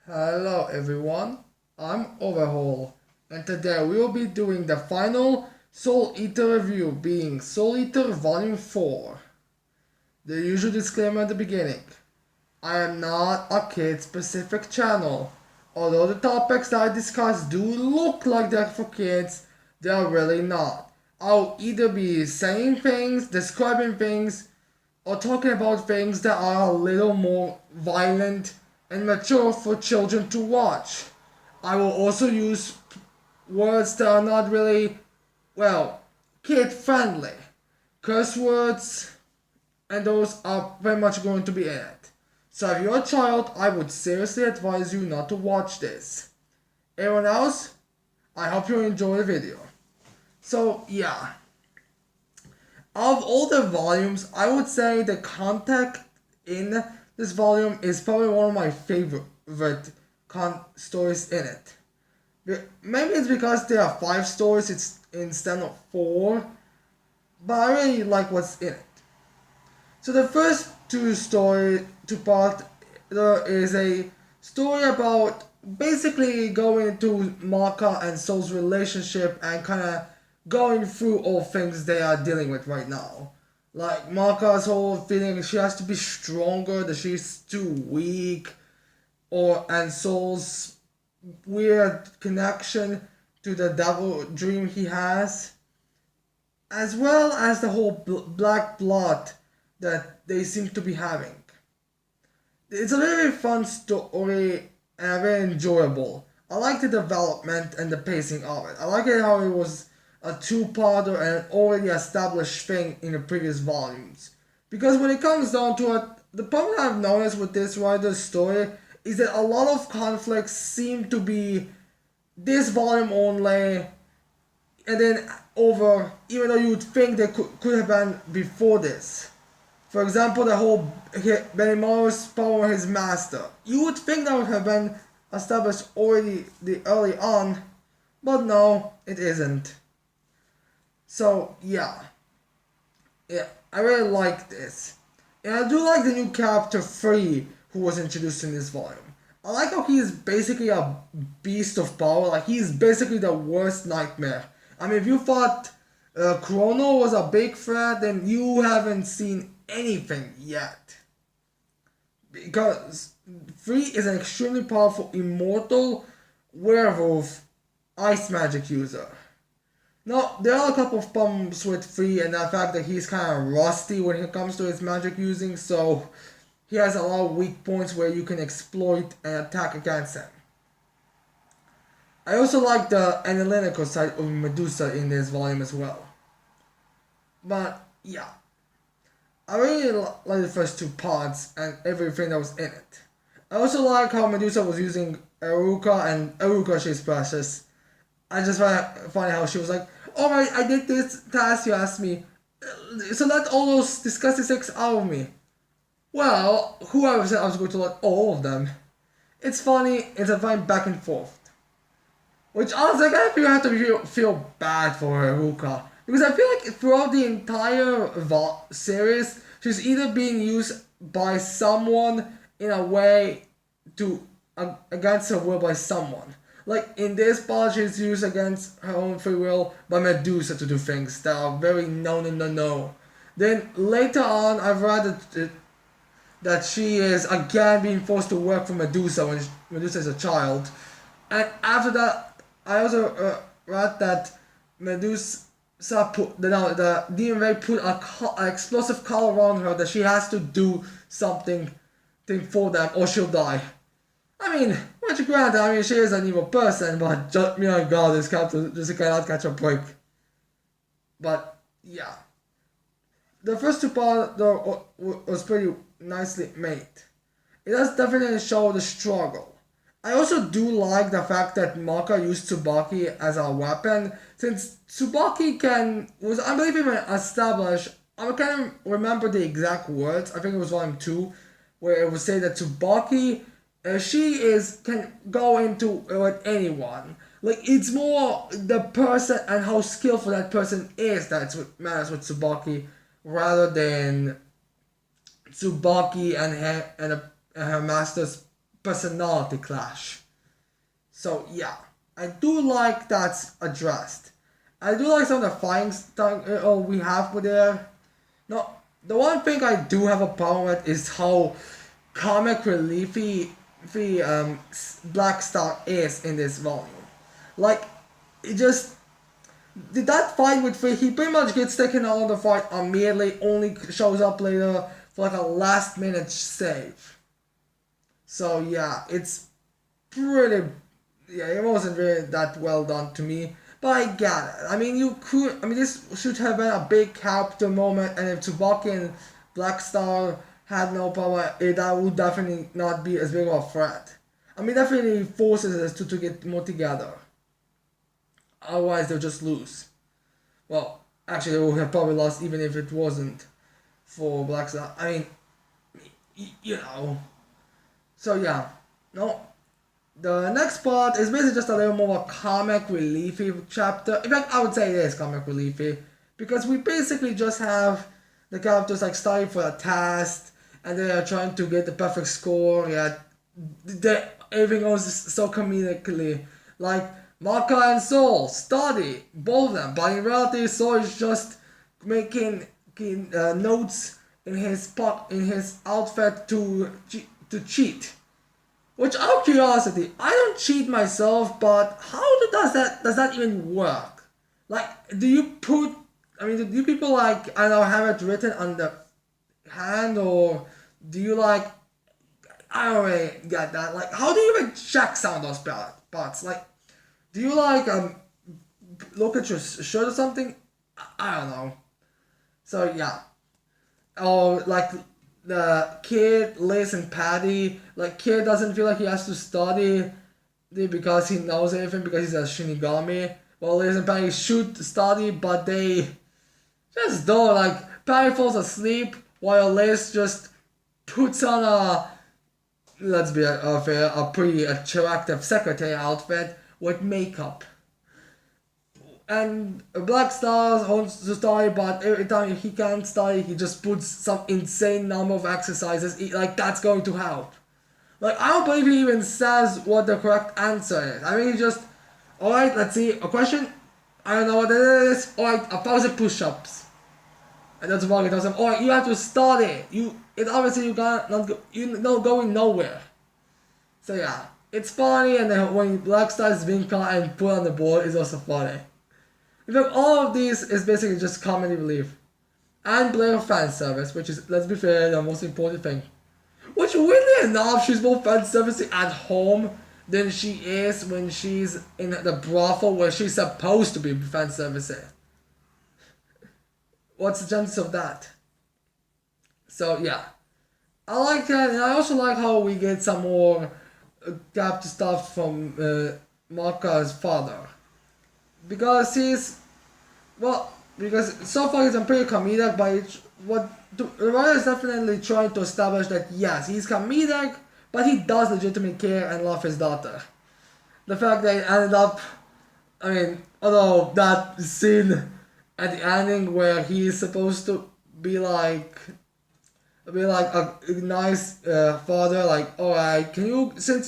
Hello everyone, I'm Overhaul, and today we will be doing the final Soul Eater review, being Soul Eater Volume 4. The usual disclaimer at the beginning. I am not a kid-specific channel. Although the topics that I discuss do look like they're for kids, they are really not. I'll either be saying things, describing things, or talking about things that are a little more violent and mature for children to watch. I will also use words that are not really, well, kid friendly. Curse words, and those are very much going to be in it. So if you're a child, I would seriously advise you not to watch this. Everyone else, I hope you enjoy the video. So yeah, of all the volumes, I would say the contact in this volume is probably one of my favorite stories in it. Maybe it's because there are 5 stories it's instead of 4, but I really like what's in it. So the first two part, there is a story about basically going into Maka and Soul's relationship and kind of going through all things they are dealing with right now. Like Maka's whole feeling she has to be stronger, that she's too weak, and Soul's weird connection to the devil dream he has, as well as the whole black blood that they seem to be having. It's a very fun story and very enjoyable. I like the development and the pacing of it. I like it how it was a two-parter and an already established thing in the previous volumes. Because when it comes down to it, the problem I've noticed with this writer's story is that a lot of conflicts seem to be this volume only and then over, even though you would think they could have been before this. For example, the whole Benimaru's power his master. You would think that would have been established already early on, but no, it isn't. So yeah, I really like this, and I do like the new character Free who was introduced in this volume. I like how he is basically a beast of power. Like he's basically the worst nightmare. I mean, if you thought Chrono was a big threat, then you haven't seen anything yet. Because Free is an extremely powerful immortal werewolf ice magic user. Now, there are a couple of problems with Free and the fact that he's kind of rusty when it comes to his magic using, so he has a lot of weak points where you can exploit and attack against him. I also like the analytical side of Medusa in this volume as well. But yeah, I really like the first 2 parts and everything that was in it. I also like how Medusa was using Eruka, and Eruka, she's precious. I just find funny how she was like, alright, I did this task you asked me, so let all those disgusting sex out of me. Well, whoever said I was going to let all of them? It's funny, it's a fine back and forth. Which honestly, I kind of have to feel bad for Eruka. Because I feel like throughout the entire series, she's either being used by someone in a way to against her will by someone. Like in this part, she's used against her own free will by Medusa to do things that are very no. Then later on, I've read that she is again being forced to work for Medusa when Medusa is a child. And after that, I also read that Medusa put the demon Ray put an explosive collar around her that she has to do something for them or she'll die. I mean, much granted, I mean she is an evil person, but just me and God, this character just cannot catch a break. But yeah, the first 2 parts was pretty nicely made. It does definitely show the struggle. I also do like the fact that Maka used Tsubaki as a weapon, since Tsubaki was I believe even established. I can't remember the exact words. I think it was volume 2, where it would say that Tsubaki, can go into with anyone. Like it's more the person and how skillful that person is that's what matters with Tsubaki, rather than Tsubaki and her master's personality clash. So yeah, I do like that's addressed. I do like some of the fighting style we have with there. No, the one thing I do have a problem with is how comic reliefy Black Star is in this volume. Like, it just did that fight with Free, he pretty much gets taken out of the fight immediately, only shows up later for like a last minute save. So yeah, it's pretty, yeah, it wasn't really that well done to me. But I get it. I mean, this should have been a big character moment, and if Tsubaki and Black Star had no power, that would definitely not be as big of a threat. I mean, definitely forces us to get more together. Otherwise, they'll just lose. Well, actually, they would have probably lost even if it wasn't for Black Star. I mean, you know. So yeah, no. The next part is basically just a little more of a comic reliefy chapter. In fact, I would say it is comic reliefy because we basically just have the characters like studying for a test and they are trying to get the perfect score. Yeah, everything goes so comedically. Like Maka and Soul study both of them, but in reality, Soul is just making notes in his outfit to cheat. Which, out of curiosity, I don't cheat myself, but how does that even work? Like, do you put? I mean, do people like I don't know have it written on the hand, or do you like? I don't really get that. Like, how do you even check some of those parts? Like, do you like look at your shirt or something? I don't know. So yeah, or like the kid Liz and Patty, like kid doesn't feel like he has to study because he knows everything because he's a Shinigami. Well, Liz and Patty should study, but they just don't. Like Patty falls asleep while Liz just puts on let's be fair, a pretty attractive secretary outfit with makeup. And Black Star wants to study, but every time he can't study, he just puts some insane number of exercises. Like, that's going to help. Like, I don't believe he even says what the correct answer is. I mean, he just, alright, let's see, a question? I don't know what it is. Alright, 1,000 push-ups. And that's why he tells him, alright, you have to study. It's obviously you can't, not go, you're not going nowhere. So yeah, it's funny, and then when Black Star is being caught and put on the board, it's also funny. In fact, all of these is basically just comedy relief. And Blair fan service, which is, let's be fair, the most important thing. Which, weirdly enough, she's more fan servicing at home than she is when she's in the brothel where she's supposed to be fan servicing. What's the chances of that? So, yeah. I like that, and I also like how we get some more depth stuff from Maka's father. Because so far he's been pretty comedic, but the writer is definitely trying to establish that yes, he's comedic, but he does legitimately care and love his daughter. The fact that he ended up, I mean, although that scene at the ending where he's supposed to be like a nice father, like, alright, can you, since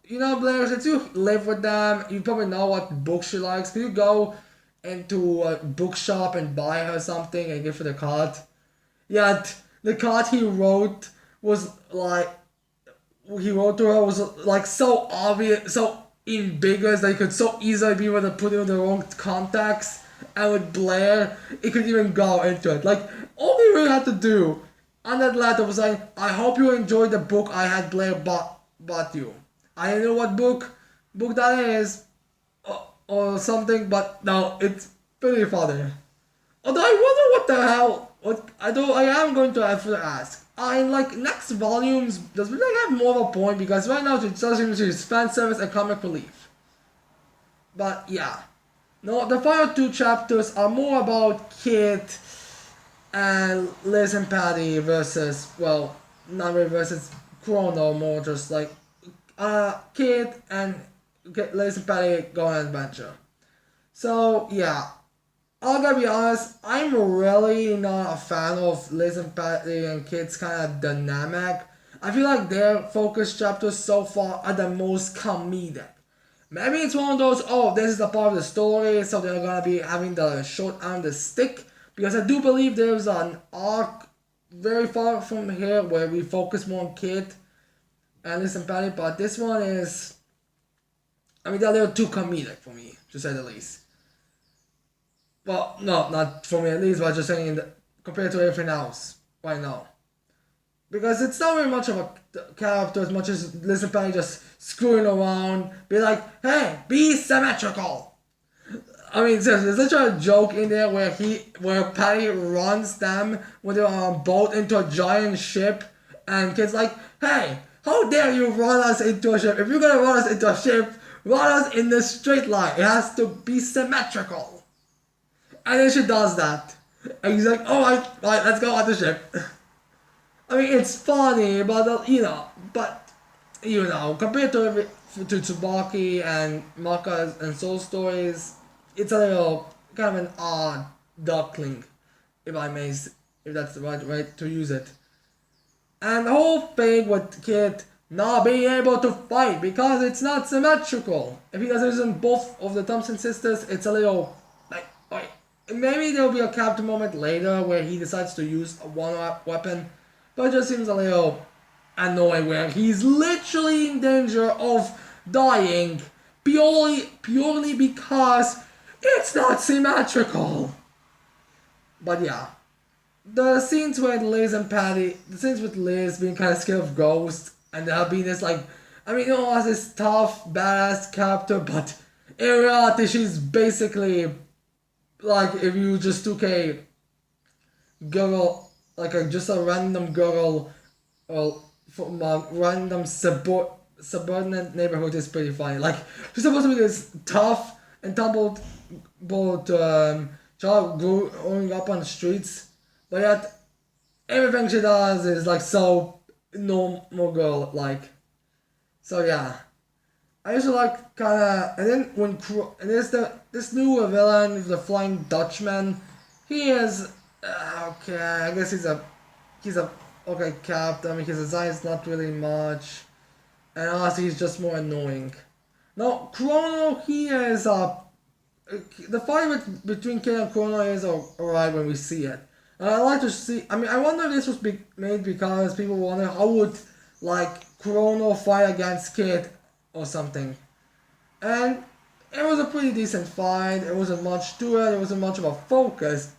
Blair, since you live with them, you probably know what books she likes. Can you go into a bookshop and buy her something and give her the card? Yeah, the card he wrote was like, he wrote to her was like so obvious, so ambiguous that you could so easily be able to put it in the wrong context. And with Blair, it could even go into it. Like, all we really had to do on that letter was like, I hope you enjoyed the book I had Blair bought you. I don't know what book that is, or something, but no, it's pretty funny. Although I wonder what the hell, I am going to have to ask. In like next volumes, does we like have more of a point because right now it's just fan service and comic relief. But yeah, no, the final two chapters are more about Kit and Liz and Patty versus, well, not really versus Chrono, more just like Kid and Liz and Patty go on an adventure. So yeah, I gotta be honest, I'm really not a fan of Liz and Patty and Kid's kind of dynamic. I feel like their focus chapters so far are the most comedic. Maybe it's one of those, oh, this is a part of the story, so they're gonna be having the short arm the stick. Because I do believe there's an arc very far from here where we focus more on Kit and Liz and Patty, but this one is, I mean, they're a little too comedic for me, to say the least. Well, no, not for me at least, but just saying compared to everything else right now. Because it's not very much of a character as much as Liz and Patty just screwing around, be like, hey, be symmetrical. I mean, seriously, there's such a joke in there where Patty runs them when they're on a boat into a giant ship, and Kit's like, hey, how dare you run us into a ship? If you're gonna run us into a ship, run us in the straight line. It has to be symmetrical. And then she does that. And he's like, alright, let's go on the ship. I mean, it's funny, but compared to Tsubaki and Maka's and Soul Stories, it's a little kind of an odd duckling, if that's the right way to use it. And the whole thing with Kid not being able to fight because it's not symmetrical. If he doesn't use both of the Thompson sisters, it's a little like, maybe there'll be a captain moment later where he decides to use one weapon, but it just seems a little annoying where he's literally in danger of dying purely because it's not symmetrical. But yeah. The scenes with Liz being kind of scared of ghosts, and there being this like, I mean, as this tough, badass character, but in reality, she's basically like if you just took a girl, like just a random girl, or from a random subordinate neighborhood is pretty funny. Like she's supposed to be this tough and tumbled, child growing up on the streets. But yet, everything she does is like so normal girl like. So yeah, I used to like kind of, and then and there's this new villain, the Flying Dutchman. He is okay. I guess he's a okay captain. I mean, his design is not really much, and honestly, he's just more annoying. No, Chrono, he is the fight between Kid and Chrono is alright when we see it. And I like to see. I mean, I wonder if this was made because people wonder how would like Chrono fight against Kid or something. And it was a pretty decent fight. It wasn't much to it. It wasn't much of a focus.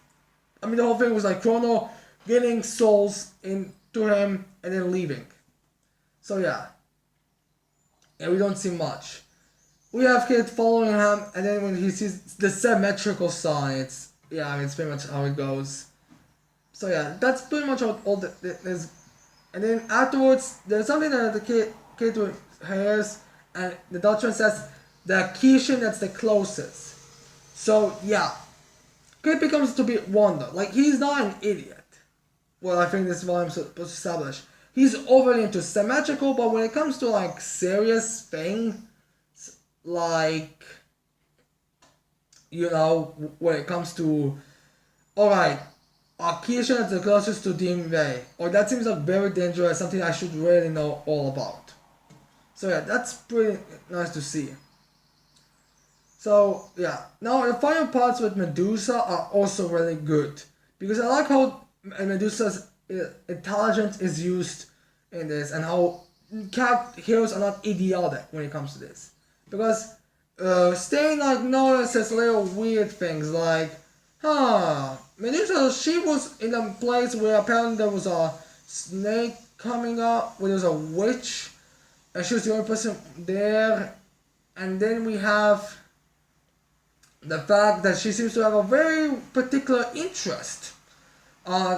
I mean, the whole thing was like Chrono getting souls into him and then leaving. So yeah. And we don't see much. We have Kid following him, and then when he sees the symmetrical sign, it's pretty much how it goes. So yeah, that's pretty much all that is. And then afterwards, there's something that the kid hears, and the Dutchman says, the Kishin that's the closest. So yeah, Kid becomes to be Wanda. Like, he's not an idiot. Well, I think this is what I'm supposed to establish. He's overly into symmetrical, but when it comes to like serious thing, like, when it comes to, alright, Kishin is the closest to Dean Ray. Or that seems like very dangerous, something I should really know all about. So yeah, that's pretty nice to see. So yeah, now the final parts with Medusa are also really good. Because I like how Medusa's intelligence is used in this, and how heroes are not idiotic when it comes to this. Because Stain like notices little weird things like, Medusa, she was in a place where apparently there was a snake coming up, where there was a witch, and she was the only person there. And then we have the fact that she seems to have a very particular interest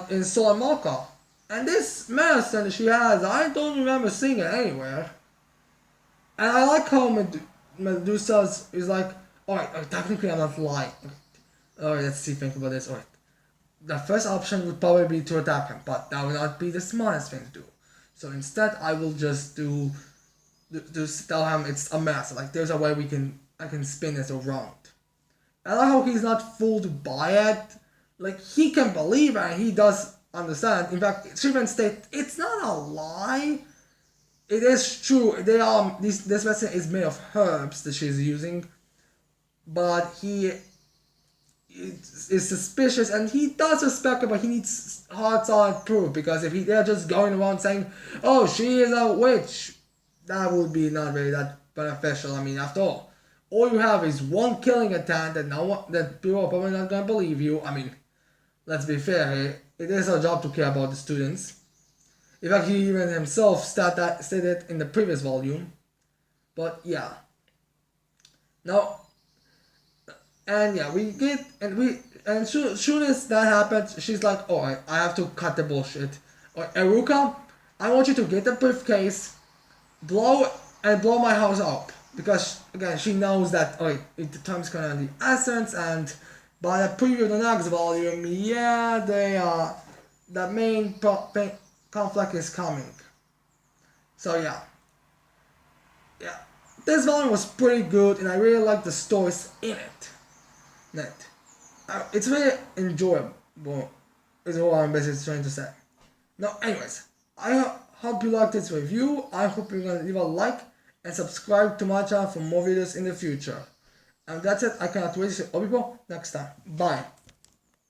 in Soul and Mocha. And this medicine she has, I don't remember seeing it anywhere. And I like how Medusa's is like, alright, technically I'm not lying. Alright, let's think about this. Alright. The first option would probably be to attack him, but that would not be the smartest thing to do. So instead, I will just tell him it's a mess. Like, there's a way I can spin this around. I like how he's not fooled by it. Like, he can believe it and he does understand. In fact, she even states it's not a lie. it is true. This medicine is made of herbs that she's using, but he is suspicious and he does suspect her, but he needs hard solid proof, because if they're just going around saying, "Oh, she is a witch," that would be not really that beneficial. I mean, after all you have is one killing attempt that people are probably not gonna believe you. I mean, let's be fair here. It is our job to care about the students. In fact, he even himself stated in the previous volume. But yeah. Now, and yeah, soon as that happens, she's like, "Alright, I have to cut the bullshit. Alright, Eruka, I want you to get the briefcase, blow my house up." Because again, she knows that the time's kind of the essence, and by the preview of the next volume, yeah, the main conflict is coming. So yeah, this volume was pretty good, and I really like the stories in it. It's really enjoyable, is what I'm basically trying to say. Now, anyways, I hope you liked this review. I hope you're gonna leave a like and subscribe to my channel for more videos in the future. And that's it. I cannot wait to see all people next time. Bye.